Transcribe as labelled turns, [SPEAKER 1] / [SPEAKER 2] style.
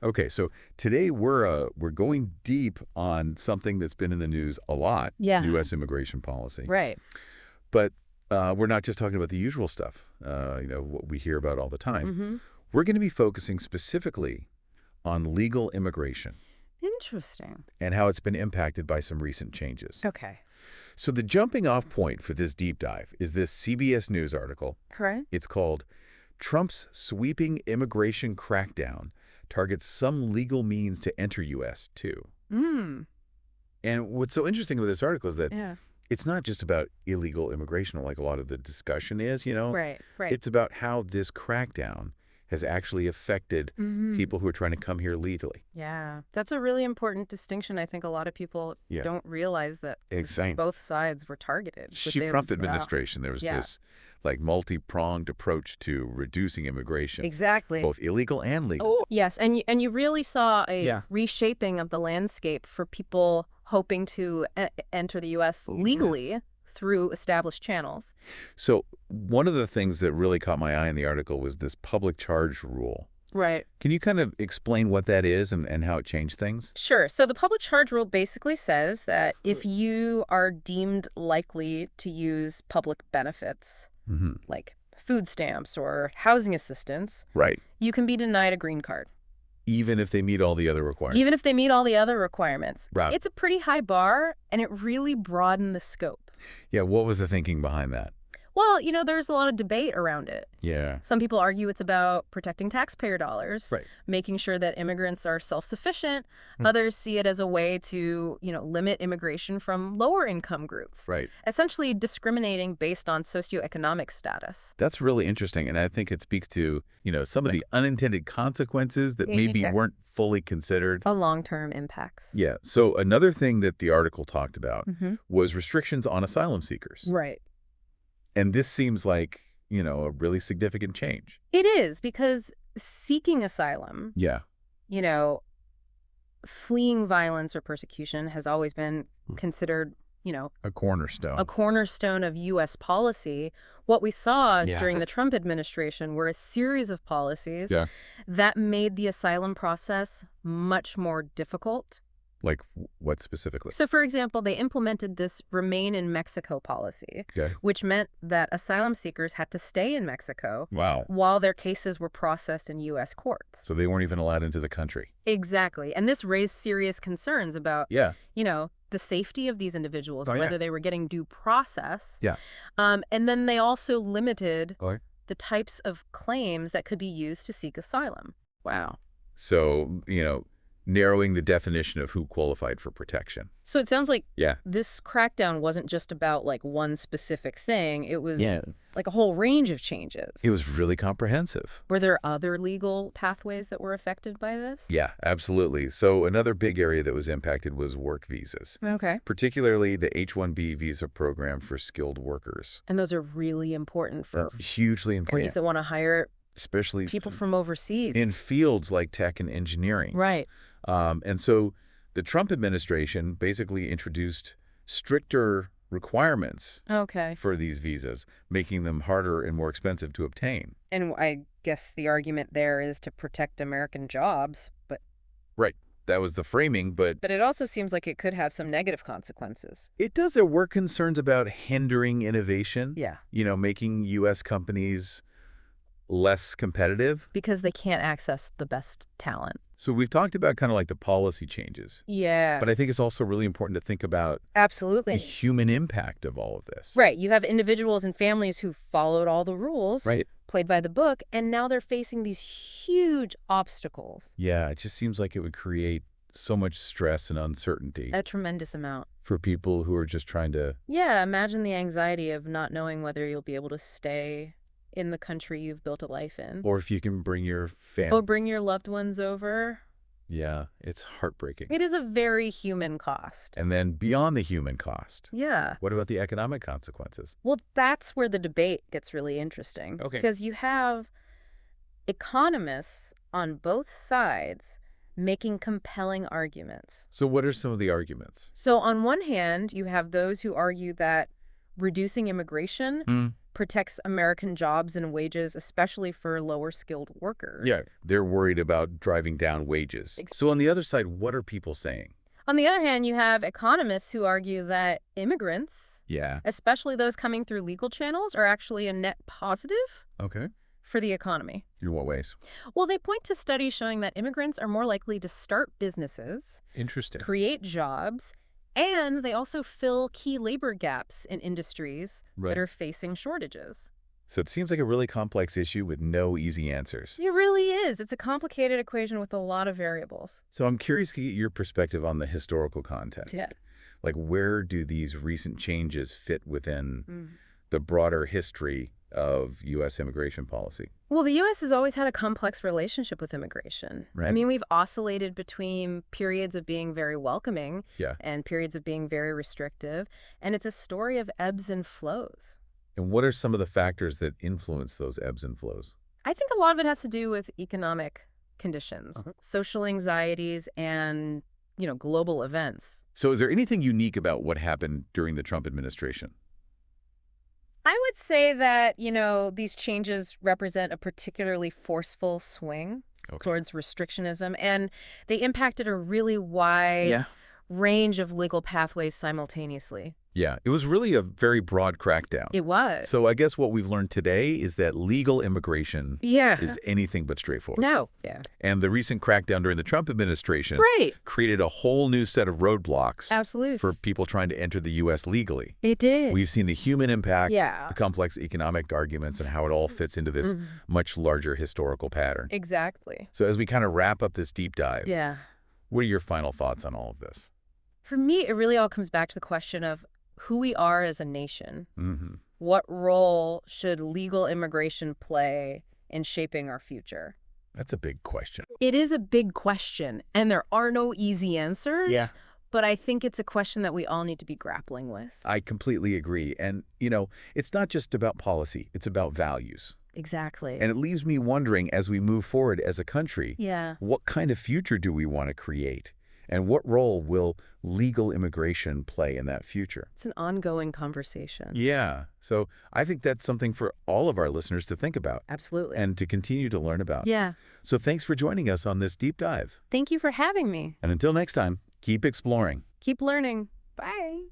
[SPEAKER 1] Okay, so today we're going deep on something that's been in the news a lot,
[SPEAKER 2] Yeah.
[SPEAKER 1] U.S. immigration policy.
[SPEAKER 2] Right.
[SPEAKER 1] But we're not just talking about the usual stuff, what we hear about all the time.
[SPEAKER 2] Mm-hmm.
[SPEAKER 1] We're going to be focusing specifically on legal immigration
[SPEAKER 2] Interesting.
[SPEAKER 1] and how it's been impacted by some recent changes.
[SPEAKER 2] Okay.
[SPEAKER 1] So the jumping off point for this deep dive is this CBS News article.
[SPEAKER 2] Correct.
[SPEAKER 1] It's called Trump's Sweeping Immigration Crackdown Targets Some Legal Means to Enter U.S. Too.
[SPEAKER 2] Mm.
[SPEAKER 1] And what's so interesting about this article is that
[SPEAKER 2] Yeah.
[SPEAKER 1] it's not just about illegal immigration like a lot of the discussion is.
[SPEAKER 2] Right. Right.
[SPEAKER 1] It's about how this crackdown has actually affected people who are trying to come here legally.
[SPEAKER 2] Yeah. That's a really important distinction. I think a lot of people
[SPEAKER 1] Yeah.
[SPEAKER 2] don't realize that
[SPEAKER 1] Exactly.
[SPEAKER 2] both sides were targeted.
[SPEAKER 1] Trump administration, there was
[SPEAKER 2] Yeah.
[SPEAKER 1] this multi-pronged approach to reducing immigration.
[SPEAKER 2] Exactly.
[SPEAKER 1] Both illegal and legal.
[SPEAKER 2] Oh, yes. And you really saw a reshaping of the landscape for people hoping to enter the U.S. legally through established channels.
[SPEAKER 1] So one of the things that really caught my eye in the article was this public charge rule.
[SPEAKER 2] Right.
[SPEAKER 1] Can you kind of explain what that is and how it changed things?
[SPEAKER 2] Sure. So the public charge rule basically says that if you are deemed likely to use public benefits, like food stamps or housing assistance,
[SPEAKER 1] Right.
[SPEAKER 2] you can be denied a green card.
[SPEAKER 1] Even if they meet all the other requirements?
[SPEAKER 2] Even if they meet all the other requirements.
[SPEAKER 1] Right.
[SPEAKER 2] It's a pretty high bar, and it really broadened the scope.
[SPEAKER 1] Yeah, what was the thinking behind that?
[SPEAKER 2] Well, there's a lot of debate around it.
[SPEAKER 1] Yeah.
[SPEAKER 2] Some people argue it's about protecting taxpayer dollars,
[SPEAKER 1] Right.
[SPEAKER 2] making sure that immigrants are self-sufficient. Others see it as a way to, limit immigration from lower income groups.
[SPEAKER 1] Right.
[SPEAKER 2] Essentially discriminating based on socioeconomic status.
[SPEAKER 1] That's really interesting, and I think it speaks to, some of the unintended consequences that maybe weren't fully considered.
[SPEAKER 2] A long-term impacts.
[SPEAKER 1] Yeah. So another thing that the article talked about was restrictions on asylum seekers.
[SPEAKER 2] Right.
[SPEAKER 1] And this seems like, a really significant change.
[SPEAKER 2] It is, because seeking asylum,
[SPEAKER 1] Yeah.
[SPEAKER 2] fleeing violence or persecution has always been considered,
[SPEAKER 1] A cornerstone.
[SPEAKER 2] a cornerstone of U.S. policy. What we saw during the Trump administration were a series of policies that made the asylum process much more difficult.
[SPEAKER 1] Like what specifically?
[SPEAKER 2] So, for example, they implemented this Remain in Mexico policy,
[SPEAKER 1] Okay.
[SPEAKER 2] which meant that asylum seekers had to stay in Mexico
[SPEAKER 1] Wow.
[SPEAKER 2] while their cases were processed in U.S. courts.
[SPEAKER 1] So they weren't even allowed into the country.
[SPEAKER 2] Exactly. And this raised serious concerns about, the safety of these individuals, whether they were getting due process.
[SPEAKER 1] Yeah.
[SPEAKER 2] And then they also limited
[SPEAKER 1] Okay.
[SPEAKER 2] the types of claims that could be used to seek asylum.
[SPEAKER 1] Wow. So, narrowing the definition of who qualified for protection.
[SPEAKER 2] So it sounds like
[SPEAKER 1] Yeah.
[SPEAKER 2] this crackdown wasn't just about one specific thing. It was
[SPEAKER 1] Yeah.
[SPEAKER 2] a whole range of changes.
[SPEAKER 1] It was really comprehensive.
[SPEAKER 2] Were there other legal pathways that were affected by this?
[SPEAKER 1] Yeah, absolutely. So another big area that was impacted was work visas,
[SPEAKER 2] Okay.
[SPEAKER 1] particularly the H-1B visa program for skilled workers.
[SPEAKER 2] And those are really important for
[SPEAKER 1] Hugely
[SPEAKER 2] companies
[SPEAKER 1] important,
[SPEAKER 2] that want to hire
[SPEAKER 1] especially
[SPEAKER 2] people from overseas.
[SPEAKER 1] in fields like tech and engineering.
[SPEAKER 2] Right.
[SPEAKER 1] And so the Trump administration basically introduced stricter requirements
[SPEAKER 2] Okay.
[SPEAKER 1] for these visas, making them harder and more expensive to obtain.
[SPEAKER 2] And I guess the argument there is to protect American jobs, but
[SPEAKER 1] Right. That was the framing, but
[SPEAKER 2] it also seems like it could have some negative consequences.
[SPEAKER 1] it does. There were concerns about hindering innovation.
[SPEAKER 2] Yeah.
[SPEAKER 1] Making U.S. companies less competitive.
[SPEAKER 2] Because they can't access the best talent.
[SPEAKER 1] So we've talked about kind of like the policy changes.
[SPEAKER 2] Yeah.
[SPEAKER 1] But I think it's also really important to think about the
[SPEAKER 2] Absolutely.
[SPEAKER 1] human impact of all of this.
[SPEAKER 2] Right. You have individuals and families who followed all the rules,
[SPEAKER 1] Right.
[SPEAKER 2] played by the book, and now they're facing these huge obstacles.
[SPEAKER 1] Yeah, it just seems like it would create so much stress and uncertainty
[SPEAKER 2] A tremendous amount.
[SPEAKER 1] for people who are just trying to...
[SPEAKER 2] Yeah, imagine the anxiety of not knowing whether you'll be able to stay in the country you've built a life in.
[SPEAKER 1] Or if you can bring your family.
[SPEAKER 2] Or bring your loved ones over.
[SPEAKER 1] Yeah, it's heartbreaking.
[SPEAKER 2] It is a very human cost.
[SPEAKER 1] And then beyond the human cost,
[SPEAKER 2] Yeah.
[SPEAKER 1] what about the economic consequences?
[SPEAKER 2] Well, that's where the debate gets really interesting.
[SPEAKER 1] Okay.
[SPEAKER 2] Because you have economists on both sides making compelling arguments.
[SPEAKER 1] So what are some of the arguments?
[SPEAKER 2] So on one hand, you have those who argue that reducing immigration protects American jobs and wages, especially for lower-skilled workers.
[SPEAKER 1] Yeah, they're worried about driving down wages. So on the other side, what are people saying?
[SPEAKER 2] On the other hand, you have economists who argue that immigrants,
[SPEAKER 1] Yeah.
[SPEAKER 2] especially those coming through legal channels, are actually a net positive
[SPEAKER 1] Okay.
[SPEAKER 2] for the economy.
[SPEAKER 1] In what ways?
[SPEAKER 2] Well, they point to studies showing that immigrants are more likely to start businesses,
[SPEAKER 1] Interesting.
[SPEAKER 2] create jobs, and they also fill key labor gaps in industries that are facing shortages.
[SPEAKER 1] So it seems like a really complex issue with no easy answers.
[SPEAKER 2] It really is. It's a complicated equation with a lot of variables.
[SPEAKER 1] So I'm curious to get your perspective on the historical context.
[SPEAKER 2] Yeah.
[SPEAKER 1] Like, where do these recent changes fit within the broader history of U.S. immigration policy?
[SPEAKER 2] Well, the U.S. has always had a complex relationship with immigration.
[SPEAKER 1] Right.
[SPEAKER 2] I mean, we've oscillated between periods of being very welcoming and periods of being very restrictive, and it's a story of ebbs and flows.
[SPEAKER 1] And what are some of the factors that influence those ebbs and flows?
[SPEAKER 2] I think a lot of it has to do with economic conditions, social anxieties, and, global events.
[SPEAKER 1] So is there anything unique about what happened during the Trump administration?
[SPEAKER 2] I would say that, these changes represent a particularly forceful swing towards restrictionism, and they impacted a really wide range of legal pathways simultaneously.
[SPEAKER 1] Yeah, it was really a very broad crackdown.
[SPEAKER 2] It was.
[SPEAKER 1] So I guess what we've learned today is that legal immigration is anything but straightforward.
[SPEAKER 2] No. Yeah.
[SPEAKER 1] And the recent crackdown during the Trump administration created a whole new set of roadblocks for people trying to enter the U.S. legally.
[SPEAKER 2] It did.
[SPEAKER 1] We've seen the human impact, the complex economic arguments, and how it all fits into this much larger historical pattern.
[SPEAKER 2] Exactly.
[SPEAKER 1] So as we kind of wrap up this deep dive, what are your final thoughts on all of this?
[SPEAKER 2] For me, it really all comes back to the question of who we are as a nation. What role should legal immigration play in shaping our future?
[SPEAKER 1] That's a big question.
[SPEAKER 2] It is a big question, and there are no easy answers.
[SPEAKER 1] Yeah.
[SPEAKER 2] But I think it's a question that we all need to be grappling with.
[SPEAKER 1] I completely agree. And, it's not just about policy. It's about values.
[SPEAKER 2] Exactly.
[SPEAKER 1] And it leaves me wondering, as we move forward as a country, what kind of future do we want to create? And what role will legal immigration play in that future?
[SPEAKER 2] It's an ongoing conversation.
[SPEAKER 1] Yeah. So I think that's something for all of our listeners to think about.
[SPEAKER 2] Absolutely.
[SPEAKER 1] And to continue to learn about.
[SPEAKER 2] Yeah.
[SPEAKER 1] So thanks for joining us on this deep dive.
[SPEAKER 2] Thank you for having me.
[SPEAKER 1] And until next time, keep exploring.
[SPEAKER 2] Keep learning. Bye.